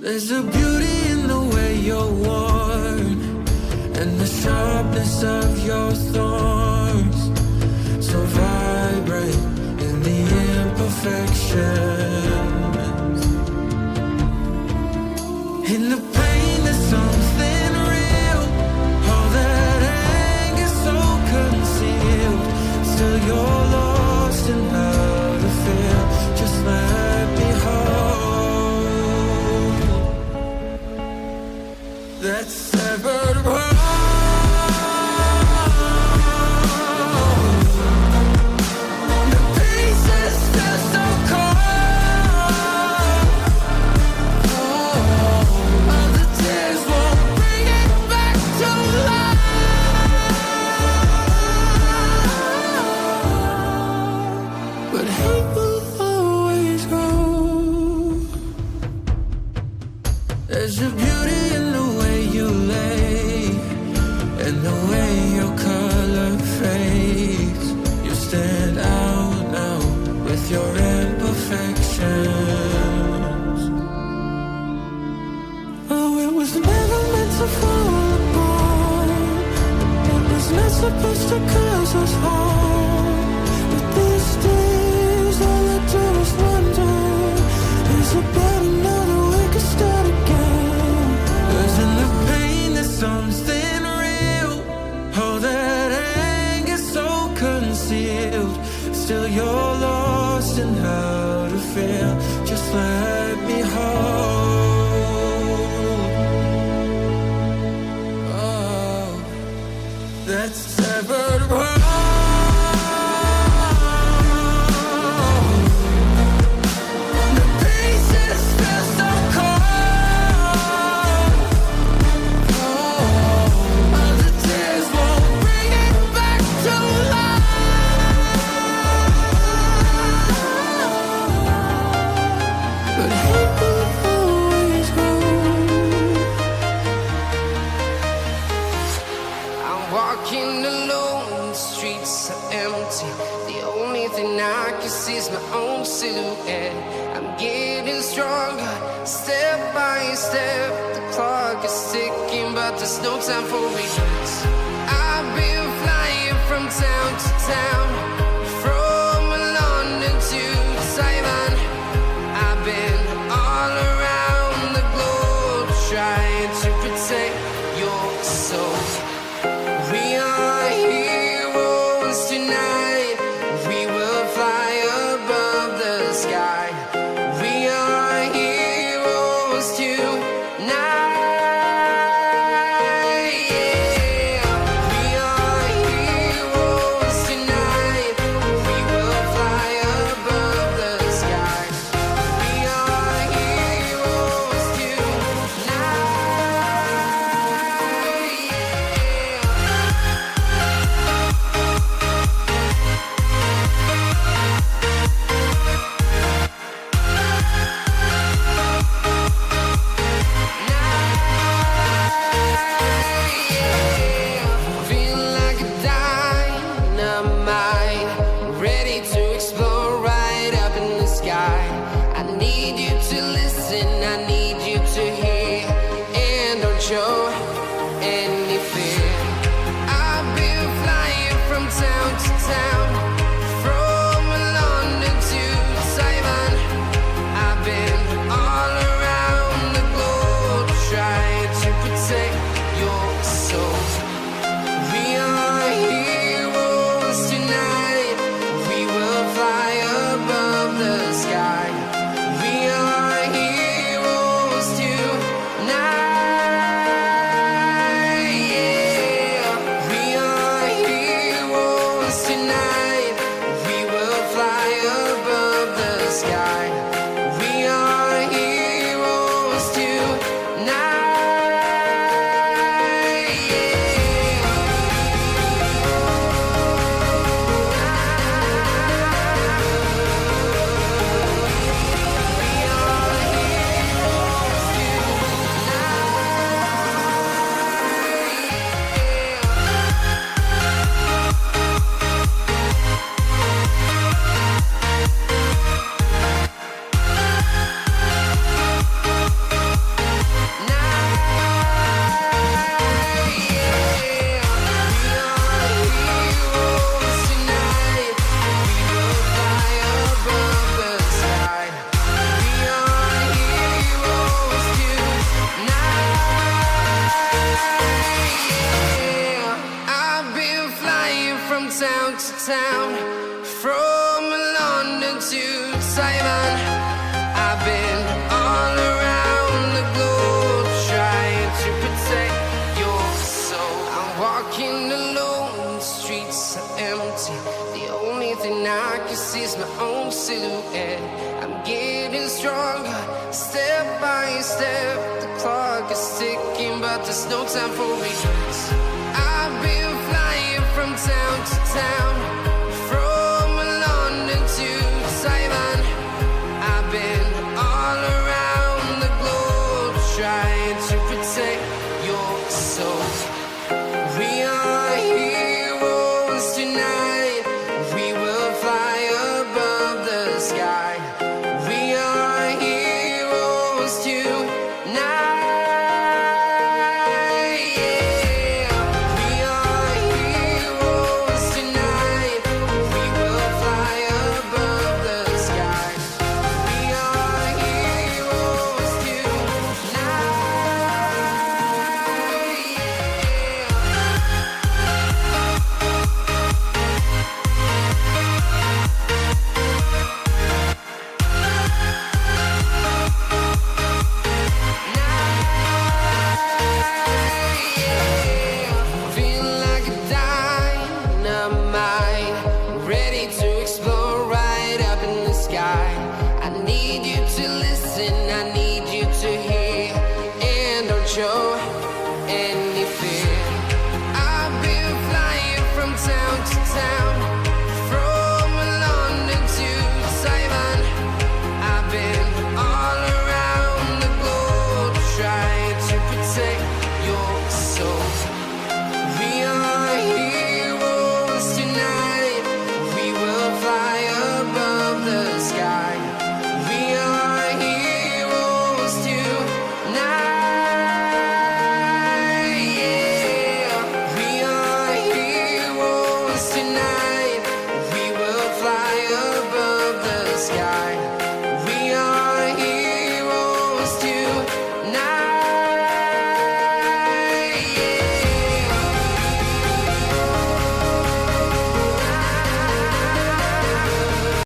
There's a beauty in the way you're worn, and the sharpness of your thorns, so vibrant in the imperfections. In the pain there's something real, all that anger so concealed. Still you're lost in how to feel, just let me hold that severed heart. The pieces still so cold. All the tears won't bring it back to life, but hate will always grow. There's a beauty in the way you lay, and the way your color fades. You stand out now with your imperfections. Oh, it was never meant to fall apart. It was not supposed to cause us harm. But these days, all I do is wonder, is it better now that we can start again? 'Cause in the pain there's something real, all that anger so concealed. Still you're lost in how to feel, just let me hold. Oh, that severed heart. The pieces still so cold. All the tears won't bring it back to life, but hate will always grow. I'm walking alone, the streets are empty. The only thing I can see is my own silhouette. I'm getting stronger, step by step. The clock is ticking, but there's no time for regrets. I've been flying from town to town, from London to Taiwan. I've been all around the globe trying to protect your soul. We are heroes tonight. We will fly above the sky. We are heroes tonight. Yeah. We are heroes tonight. to town, from London to Taiwan. I've been all around the globe trying to protect your soul. I'm walking alone, the streets are empty. The only thing I can see is my own silhouette. I'm getting stronger, step by step. The clock is ticking, but there's no time for regrets. I've been flying from town to town, from London to Taiwan. I've been all around the globe trying to protect your soul. We are heroes tonight. We will fly above the sky. We are heroes tonight.